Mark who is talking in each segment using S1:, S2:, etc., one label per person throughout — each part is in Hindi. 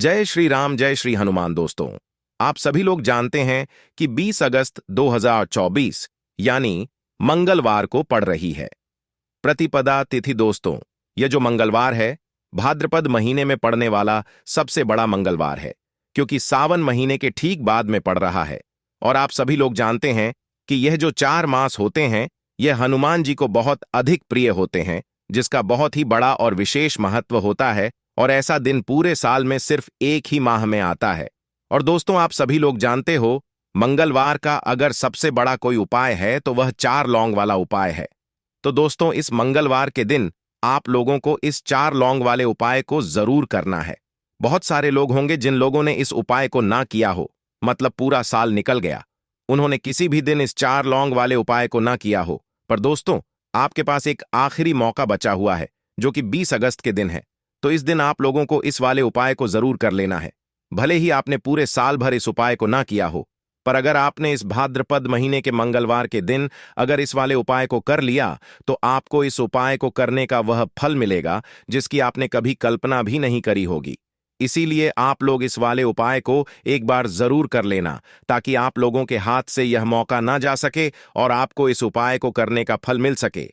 S1: जय श्री राम, जय श्री हनुमान। दोस्तों, आप सभी लोग जानते हैं कि 20 अगस्त 2024 यानी मंगलवार को पड़ रही है प्रतिपदा तिथि। दोस्तों, यह जो मंगलवार है भाद्रपद महीने में पड़ने वाला सबसे बड़ा मंगलवार है, क्योंकि सावन महीने के ठीक बाद में पड़ रहा है। और आप सभी लोग जानते हैं कि यह जो 4 मास होते हैं यह हनुमान जी को बहुत अधिक प्रिय होते हैं, जिसका बहुत ही बड़ा और विशेष महत्व होता है। और ऐसा दिन पूरे साल में सिर्फ एक ही माह में आता है। और दोस्तों, आप सभी लोग जानते हो मंगलवार का अगर सबसे बड़ा कोई उपाय है तो वह 4 लौंग वाला उपाय है। तो दोस्तों, इस मंगलवार के दिन आप लोगों को इस 4 लौंग वाले उपाय को जरूर करना है। बहुत सारे लोग होंगे जिन लोगों ने इस उपाय को ना किया हो, मतलब पूरा साल निकल गया, उन्होंने किसी भी दिन इस 4 लौंग वाले उपाय को ना किया हो। पर दोस्तों, आपके पास एक आखिरी मौका बचा हुआ है, जो कि 20 अगस्त के दिन है। तो इस दिन आप लोगों को इस वाले उपाय को जरूर कर लेना है। भले ही आपने पूरे साल भर इस उपाय को ना किया हो, पर अगर आपने इस भाद्रपद महीने के मंगलवार के दिन अगर इस वाले उपाय को कर लिया तो आपको इस उपाय को करने का वह फल मिलेगा जिसकी आपने कभी कल्पना भी नहीं करी होगी। इसीलिए आप लोग इस वाले उपाय को एक बार जरूर कर लेना, ताकि आप लोगों के हाथ से यह मौका ना जा सके और आपको इस उपाय को करने का फल मिल सके।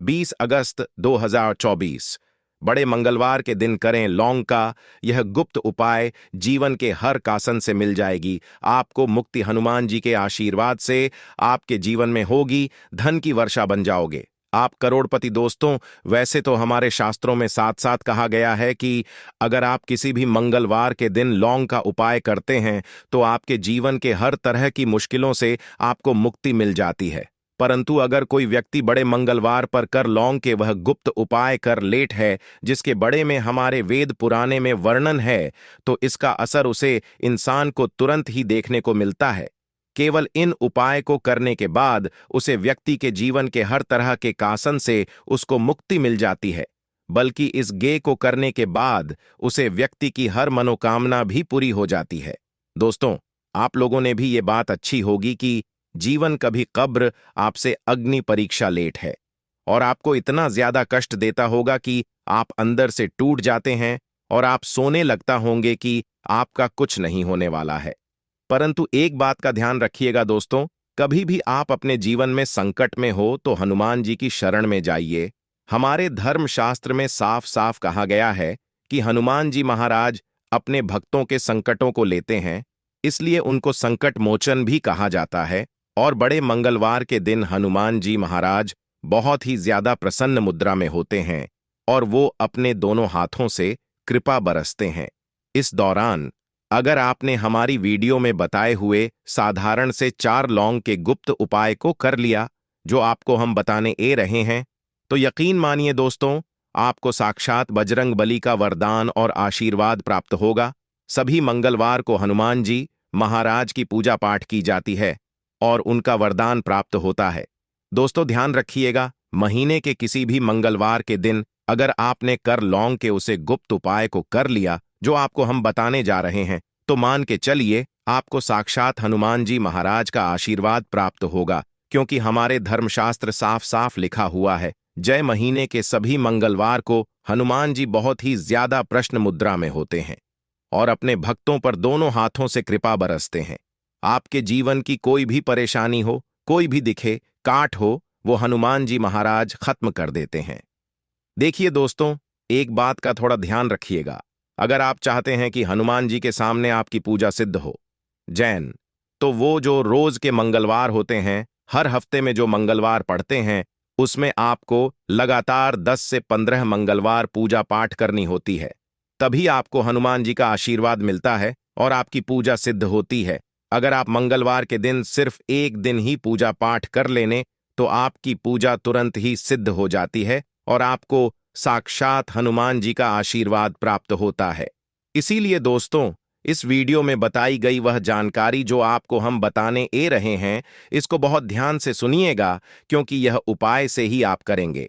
S1: 20 अगस्त 2024 बड़े मंगलवार के दिन करें लौंग का यह गुप्त उपाय। जीवन के हर कासन से मिल जाएगी आपको मुक्ति। हनुमान जी के आशीर्वाद से आपके जीवन में होगी, धन की वर्षा बन जाओगे, आप करोड़पति। दोस्तों, वैसे तो हमारे शास्त्रों में साथ साथ कहा गया है कि अगर आप किसी भी मंगलवार के दिन लौंग का उपाय करते हैं तो आपके जीवन के हर तरह की मुश्किलों से आपको मुक्ति मिल जाती है। परंतु अगर कोई व्यक्ति बड़े मंगलवार पर कर लौंग के वह गुप्त उपाय कर लेट है, जिसके बड़े में हमारे वेद पुराने में वर्णन है, तो इसका असर उसे इंसान को तुरंत ही देखने को मिलता है। केवल इन उपाय को करने के बाद उसे व्यक्ति के जीवन के हर तरह के कासन से उसको मुक्ति मिल जाती है, बल्कि इस गे को करने के बाद उसे व्यक्ति की हर मनोकामना भी पूरी हो जाती है। दोस्तों, आप लोगों ने भी ये बात अच्छी होगी कि जीवन कभी कब्र आपसे अग्नि परीक्षा लेट है, और आपको इतना ज्यादा कष्ट देता होगा कि आप अंदर से टूट जाते हैं और आप सोने लगता होंगे कि आपका कुछ नहीं होने वाला है। परंतु एक बात का ध्यान रखिएगा दोस्तों, कभी भी आप अपने जीवन में संकट में हो तो हनुमान जी की शरण में जाइए। हमारे धर्मशास्त्र में साफ साफ कहा गया है कि हनुमान जी महाराज अपने भक्तों के संकटों को लेते हैं, इसलिए उनको संकट मोचन भी कहा जाता है। और बड़े मंगलवार के दिन हनुमान जी महाराज बहुत ही ज्यादा प्रसन्न मुद्रा में होते हैं और वो अपने दोनों हाथों से कृपा बरसते हैं। इस दौरान अगर आपने हमारी वीडियो में बताए हुए साधारण से 4 लौंग के गुप्त उपाय को कर लिया, जो आपको हम बताने ए रहे हैं, तो यकीन मानिए दोस्तों, आपको साक्षात बजरंग बली का वरदान और आशीर्वाद प्राप्त होगा। सभी मंगलवार को हनुमान जी महाराज की पूजा पाठ की जाती है और उनका वरदान प्राप्त होता है। दोस्तों, ध्यान रखिएगा, महीने के किसी भी मंगलवार के दिन अगर आपने कर लौंग के उसे गुप्त उपाय को कर लिया जो आपको हम बताने जा रहे हैं, तो मान के चलिए आपको साक्षात हनुमान जी महाराज का आशीर्वाद प्राप्त होगा, क्योंकि हमारे धर्मशास्त्र साफ साफ लिखा हुआ है, जय महीने के सभी मंगलवार को हनुमान जी बहुत ही ज्यादा प्रश्न मुद्रा में होते हैं और अपने भक्तों पर दोनों हाथों से कृपा बरसते हैं। आपके जीवन की कोई भी परेशानी हो, कोई भी दिखे काट हो, वो हनुमान जी महाराज खत्म कर देते हैं। देखिए दोस्तों, एक बात का थोड़ा ध्यान रखिएगा, अगर आप चाहते हैं कि हनुमान जी के सामने आपकी पूजा सिद्ध हो जैन, तो वो जो रोज के मंगलवार होते हैं, हर हफ्ते में जो मंगलवार पड़ते हैं, उसमें आपको लगातार 10 से 15 मंगलवार पूजा पाठ करनी होती है। तभी आपको हनुमान जी का आशीर्वाद मिलता है और आपकी पूजा सिद्ध होती है। अगर आप मंगलवार के दिन सिर्फ एक दिन ही पूजा पाठ कर लेने तो आपकी पूजा तुरंत ही सिद्ध हो जाती है और आपको साक्षात हनुमान जी का आशीर्वाद प्राप्त होता है। इसीलिए दोस्तों, इस वीडियो में बताई गई वह जानकारी जो आपको हम बताने ए रहे हैं, इसको बहुत ध्यान से सुनिएगा, क्योंकि यह उपाय से ही आप करेंगे,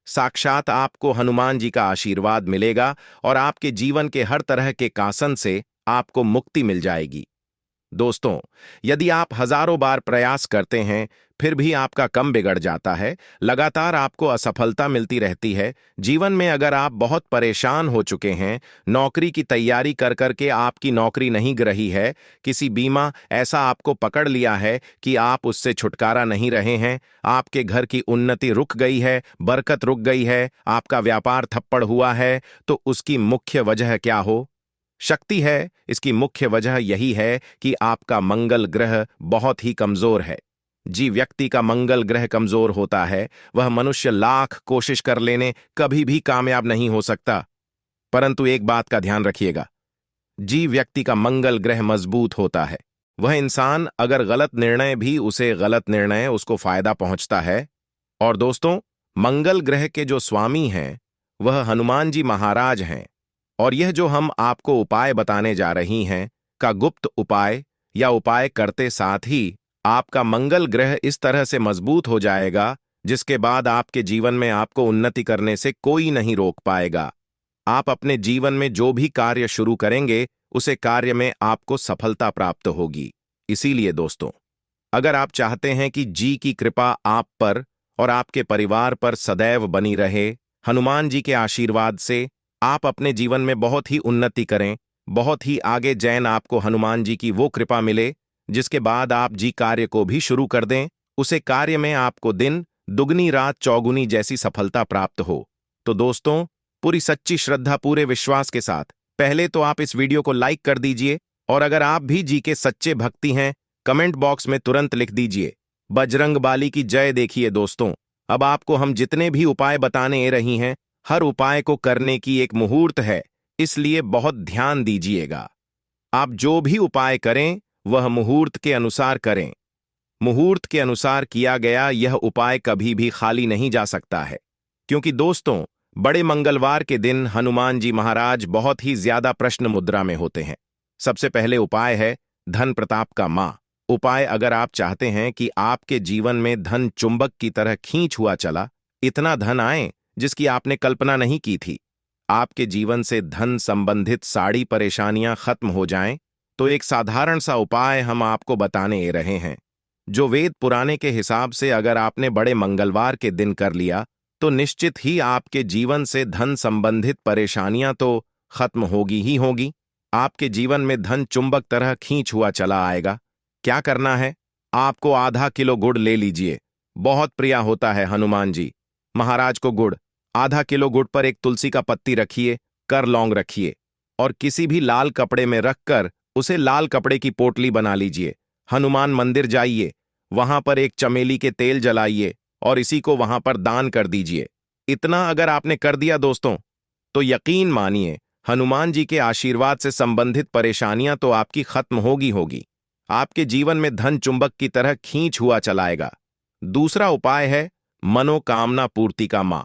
S1: साक्षात आपको हनुमान जी का आशीर्वाद मिलेगा और आपके जीवन के हर तरह के कासन से आपको मुक्ति मिल जाएगी। दोस्तों, यदि आप हजारों बार प्रयास करते हैं फिर भी आपका काम बिगड़ जाता है, लगातार आपको असफलता मिलती रहती है, जीवन में अगर आप बहुत परेशान हो चुके हैं, नौकरी की तैयारी कर करके आपकी नौकरी नहीं रही है, किसी बीमा ऐसा आपको पकड़ लिया है कि आप उससे छुटकारा नहीं रहे हैं, आपके घर की उन्नति रुक गई है, बरकत रुक गई है, आपका व्यापार थप्पड़ हुआ है, तो उसकी मुख्य वजह क्या हो? शक्ति है। इसकी मुख्य वजह यही है कि आपका मंगल ग्रह बहुत ही कमजोर है। जी व्यक्ति का मंगल ग्रह कमजोर होता है, वह मनुष्य लाख कोशिश कर लेने कभी भी कामयाब नहीं हो सकता। परंतु एक बात का ध्यान रखिएगा, जी व्यक्ति का मंगल ग्रह मजबूत होता है, वह इंसान अगर गलत निर्णय भी उसे गलत निर्णय उसको फायदा पहुंचता है। और दोस्तों, मंगल ग्रह के जो स्वामी हैं वह हनुमान जी महाराज हैं। और यह जो हम आपको उपाय बताने जा रही हैं का गुप्त उपाय या उपाय करते साथ ही आपका मंगल ग्रह इस तरह से मजबूत हो जाएगा जिसके बाद आपके जीवन में आपको उन्नति करने से कोई नहीं रोक पाएगा। आप अपने जीवन में जो भी कार्य शुरू करेंगे उसे कार्य में आपको सफलता प्राप्त होगी। इसीलिए दोस्तों, अगर आप चाहते हैं कि जी की कृपा आप पर और आपके परिवार पर सदैव बनी रहे, हनुमान जी के आशीर्वाद से आप अपने जीवन में बहुत ही उन्नति करें, बहुत ही आगे जैन आपको हनुमान जी की वो कृपा मिले जिसके बाद आप जी कार्य को भी शुरू कर दें, उसे कार्य में आपको दिन दुगनी रात चौगुनी जैसी सफलता प्राप्त हो। तो दोस्तों, पूरी सच्ची श्रद्धा पूरे विश्वास के साथ पहले तो आप इस वीडियो को लाइक कर दीजिए, और अगर आप भी जी के सच्चे भक्ति हैं कमेंट बॉक्स में तुरंत लिख दीजिए बजरंग बाली की जय। देखिए दोस्तों, अब आपको हम जितने भी उपाय बताने रही हैं हर उपाय को करने की एक मुहूर्त है, इसलिए बहुत ध्यान दीजिएगा। आप जो भी उपाय करें वह मुहूर्त के अनुसार करें। मुहूर्त के अनुसार किया गया यह उपाय कभी भी खाली नहीं जा सकता है, क्योंकि दोस्तों, बड़े मंगलवार के दिन हनुमान जी महाराज बहुत ही ज्यादा प्रश्न मुद्रा में होते हैं। सबसे पहले उपाय है धन प्रताप का मां उपाय। अगर आप चाहते हैं कि आपके जीवन में धन चुंबक की तरह खींच हुआ चला, इतना धन आए जिसकी आपने कल्पना नहीं की थी, आपके जीवन से धन संबंधित सारी परेशानियां खत्म हो जाएं, तो एक साधारण सा उपाय हम आपको बताने रहे हैं, जो वेद पुराने के हिसाब से अगर आपने बड़े मंगलवार के दिन कर लिया तो निश्चित ही आपके जीवन से धन संबंधित परेशानियां तो खत्म होगी ही होगी। आपके जीवन में धन चुंबक तरह खींच हुआ चला आएगा। क्या करना है? आपको आधा किलो गुड़ ले लीजिए, बहुत प्रिय होता है हनुमान जी महाराज को गुड़। आधा किलो गुड़ पर एक तुलसी का पत्ती रखिए, कर लौंग रखिए, और किसी भी लाल कपड़े में रखकर उसे लाल कपड़े की पोटली बना लीजिए। हनुमान मंदिर जाइए, वहां पर एक चमेली के तेल जलाइए और इसी को वहां पर दान कर दीजिए। इतना अगर आपने कर दिया दोस्तों, तो यकीन मानिए हनुमान जी के आशीर्वाद से संबंधित परेशानियां तो आपकी खत्म होगी होगी। आपके जीवन में धन चुंबक की तरह खींच हुआ चलाएगा। दूसरा उपाय है मनोकामना पूर्ति का मां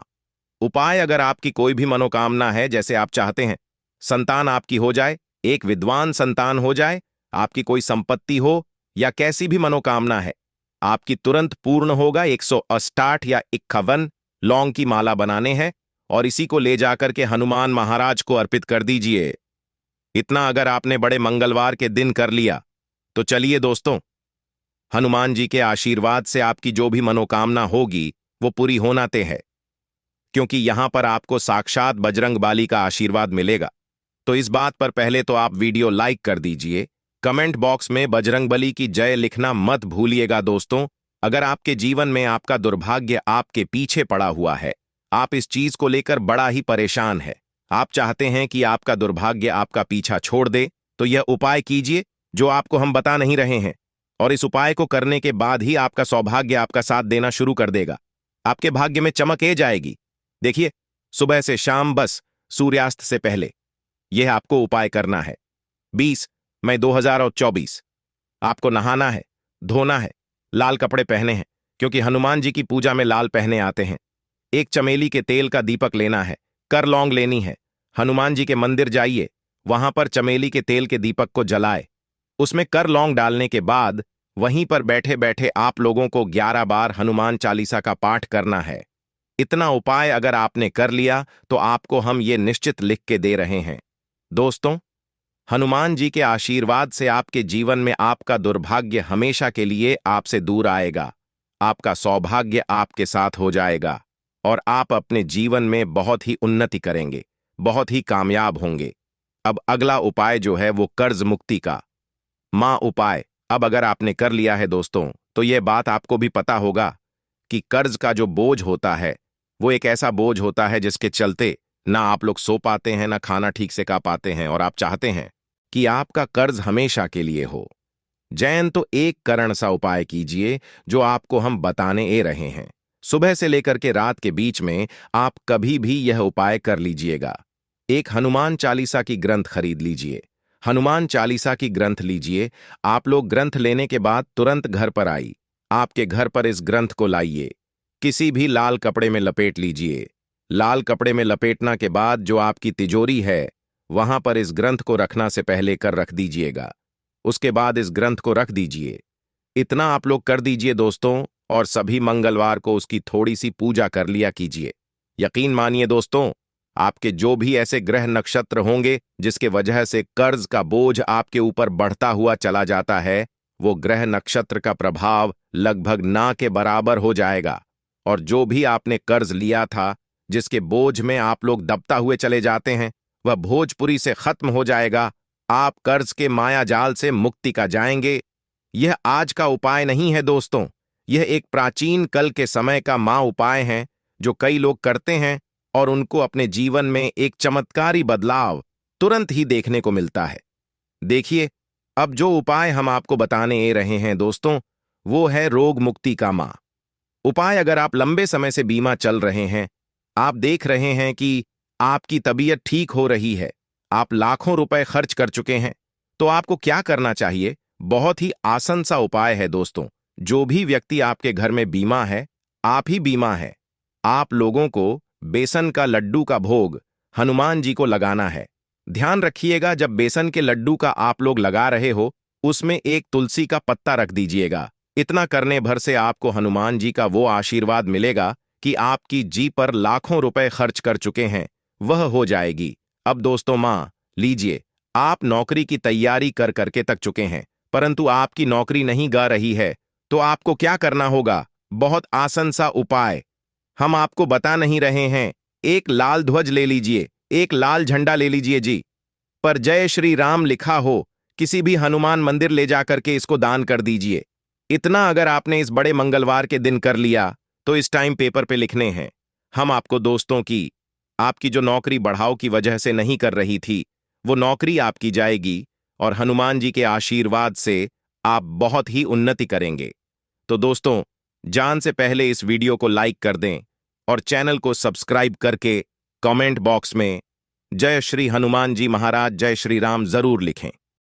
S1: उपाय। अगर आपकी कोई भी मनोकामना है, जैसे आप चाहते हैं संतान आपकी हो जाए, एक विद्वान संतान हो जाए, आपकी कोई संपत्ति हो, या कैसी भी मनोकामना है, आपकी तुरंत पूर्ण होगा। 168 या 51 लौंग की माला बनाने हैं और इसी को ले जाकर के हनुमान महाराज को अर्पित कर दीजिए। इतना अगर आपने बड़े मंगलवार के दिन कर लिया तो चलिए दोस्तों, हनुमान जी के आशीर्वाद से आपकी जो भी मनोकामना होगी वो पूरी होना तय है, क्योंकि यहां पर आपको साक्षात बजरंग बाली का आशीर्वाद मिलेगा। तो इस बात पर पहले तो आप वीडियो लाइक कर दीजिए, कमेंट बॉक्स में बजरंगबली की जय लिखना मत भूलिएगा। दोस्तों, अगर आपके जीवन में आपका दुर्भाग्य आपके पीछे पड़ा हुआ है, आप इस चीज को लेकर बड़ा ही परेशान है, आप चाहते हैं कि आपका दुर्भाग्य आपका पीछा छोड़ दे, तो यह उपाय कीजिए जो आपको हम बता नहीं रहे हैं, और इस उपाय को करने के बाद ही आपका सौभाग्य आपका साथ देना शुरू कर देगा। आपके भाग्य में चमक ए जाएगी। देखिए, सुबह से शाम, बस सूर्यास्त से पहले यह आपको उपाय करना है। 20 मई 2024 आपको नहाना है, धोना है, लाल कपड़े पहने हैं, क्योंकि हनुमान जी की पूजा में लाल पहने आते हैं। एक चमेली के तेल का दीपक लेना है, कर लौंग लेनी है, हनुमान जी के मंदिर जाइए, वहां पर चमेली के तेल के दीपक को जलाए, उसमें कर लौंग डालने के बाद वहीं पर बैठे बैठे आप लोगों को 11 बार हनुमान चालीसा का पाठ करना है। इतना उपाय अगर आपने कर लिया तो आपको हम ये निश्चित लिख के दे रहे हैं दोस्तों, हनुमान जी के आशीर्वाद से आपके जीवन में आपका दुर्भाग्य हमेशा के लिए आपसे दूर आएगा, आपका सौभाग्य आपके साथ हो जाएगा और आप अपने जीवन में बहुत ही उन्नति करेंगे, बहुत ही कामयाब होंगे। अब अगला उपाय जो है वो कर्ज मुक्ति का मां उपाय। अब अगर आपने कर लिया है दोस्तों, तो यह बात आपको भी पता होगा कि कर्ज का जो बोझ होता है वो एक ऐसा बोझ होता है जिसके चलते ना आप लोग सो पाते हैं, ना खाना ठीक से खा पाते हैं, और आप चाहते हैं कि आपका कर्ज हमेशा के लिए हो। जैन तो एक करण सा उपाय कीजिए जो आपको हम बताने ए रहे हैं। सुबह से लेकर के रात के बीच में आप कभी भी यह उपाय कर लीजिएगा। एक हनुमान चालीसा की ग्रंथ खरीद लीजिए। हनुमान चालीसा की ग्रंथ लीजिए। आप लोग ग्रंथ लेने के बाद तुरंत घर पर आई, आपके घर पर इस ग्रंथ को लाइए, किसी भी लाल कपड़े में लपेट लीजिए। लाल कपड़े में लपेटना के बाद जो आपकी तिजोरी है वहां पर इस ग्रंथ को रखना से पहले कर रख दीजिएगा। उसके बाद इस ग्रंथ को रख दीजिए। इतना आप लोग कर दीजिए दोस्तों, और सभी मंगलवार को उसकी थोड़ी सी पूजा कर लिया कीजिए। यकीन मानिए दोस्तों, आपके जो भी ऐसे ग्रह नक्षत्र होंगे जिसके वजह से कर्ज का बोझ आपके ऊपर बढ़ता हुआ चला जाता है, वो ग्रह नक्षत्र का प्रभाव लगभग ना के बराबर हो जाएगा, और जो भी आपने कर्ज लिया था जिसके बोझ में आप लोग दबता हुए चले जाते हैं, वह भोजपुरी से खत्म हो जाएगा। आप कर्ज के माया जाल से मुक्ति का जाएंगे। यह आज का उपाय नहीं है दोस्तों, यह एक प्राचीन कल के समय का मां उपाय है जो कई लोग करते हैं और उनको अपने जीवन में एक चमत्कारी बदलाव तुरंत ही देखने को मिलता है। देखिए, अब जो उपाय हम आपको बताने ए रहे हैं दोस्तों, वो है रोग मुक्ति का मां उपाय। अगर आप लंबे समय से बीमा चल रहे हैं, आप देख रहे हैं कि आपकी तबीयत ठीक हो रही है, आप लाखों रुपए खर्च कर चुके हैं, तो आपको क्या करना चाहिए? बहुत ही आसान सा उपाय है दोस्तों। जो भी व्यक्ति आपके घर में बीमा है, आप ही बीमा है, आप लोगों को बेसन का लड्डू का भोग हनुमान जी को लगाना है। ध्यान रखिएगा, जब बेसन के लड्डू का आप लोग लगा रहे हो, उसमें एक तुलसी का पत्ता रख दीजिएगा। इतना करने भर से आपको हनुमान जी का वो आशीर्वाद मिलेगा कि आपकी जी पर लाखों रुपए खर्च कर चुके हैं वह हो जाएगी। अब दोस्तों मां लीजिए, आप नौकरी की तैयारी कर करके थक चुके हैं, परंतु आपकी नौकरी नहीं गा रही है, तो आपको क्या करना होगा? बहुत आसान सा उपाय हम आपको बता नहीं रहे हैं। एक लाल ध्वज ले लीजिए, एक लाल झंडा ले लीजिए जी, पर जय श्री राम लिखा हो, किसी भी हनुमान मंदिर ले जाकर के इसको दान कर दीजिए। इतना अगर आपने इस बड़े मंगलवार के दिन कर लिया, तो इस टाइम पेपर पे लिखने हैं। हम आपको दोस्तों की आपकी जो नौकरी बढ़ाव की वजह से नहीं कर रही थी, वो नौकरी आपकी जाएगी, और हनुमान जी के आशीर्वाद से आप बहुत ही उन्नति करेंगे। तो दोस्तों, जान से पहले इस वीडियो को लाइक कर दें और चैनल को सब्सक्राइब करके कमेंट बॉक्स में जय श्री हनुमान जी महाराज, जय श्री राम जरूर लिखें।